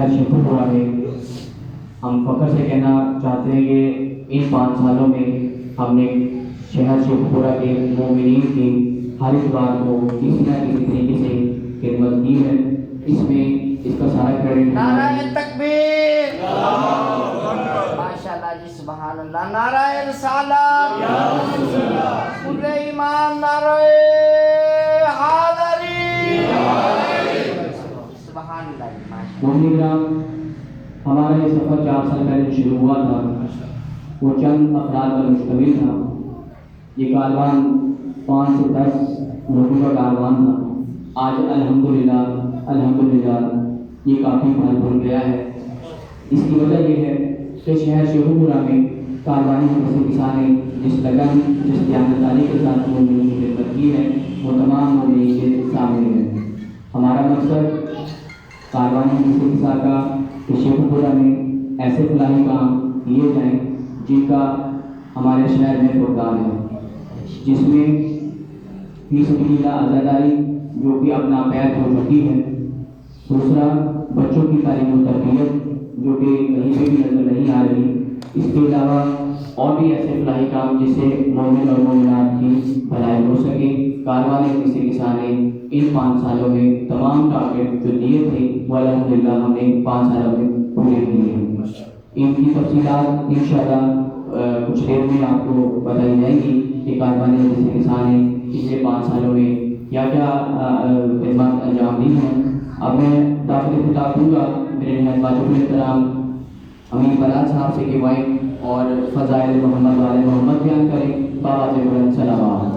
شہر شیخوپورہ میں ہم فخر سے کہنا چاہتے ہیں کہ ان 5 سالوں میں ہم نے شہر شیخوپورہ کے مومنین کی ہر اتوار کو کسی نہ کسی طریقے سے خدمت کی ہے. اس میں اس کا سارا کریڈٹ نعرہ تکبیر، ماشاءاللہ جی، سبحان اللہ. نعرہ رسالت، پورے ایمان، نعرہ حیدری، سبحان اللہ جی، ماشاءاللہ. مومنین کرام، ہمارا یہ سفر 4 سال پہلے شروع ہوا تھا. وہ چند افراد پر مشتمل تھا. یہ کاروان 5 سے 10 لوگوں کا کاروان تھا. آج الحمدللہ یہ کافی پھل پھول گیا ہے. اس کی وجہ یہ ہے کہ شہر شیخوپورہ میں کاروانی کسانے جس لگن جس دیانتداری کے ساتھ مومنین کی خدمت کی ہے وہ تمام مومنین کے سامنے ہے. ہمارا مقصد کاروانی کسا کا کہ شیخوپورہ میں ایسے فلاحی کام کیے جائیں جن کا ہمارے شہر میں فقدان ہے، جس میں فی سبیل اللہ عزاداری جو کہ اپنا بیعت ہو چکی ہے. دوسرا، بچوں کی تعلیم و تربیت جو کہ کہیں پہ بھی نظر نہیں آ رہی. اس کے علاوہ اور بھی ایسے فلاحی کام جس سے مومن اور مومنات کی بھلائی ہو سکے. کاروان کسانے ان 5 سالوں میں تمام ٹارگیٹ جو دیے تھے وہ الحمدللہ ہم نے 5 سالوں میں پورے کیے ہیں. ان کی تفصیلات انشاءاللہ کچھ دیر میں آپ کو بتائی جائیں گی کہ کاروان کسانے پچھلے 5 سالوں میں کیا کیا خدمات انجام دی ہیں. اب میں داخل خطاب دوں گا میرے نہایت واجب احترام امین بلال صاحب سے کہ وائن اور فضائل محمد والے محمد بیان کریں. بابا سے بلند صلوات.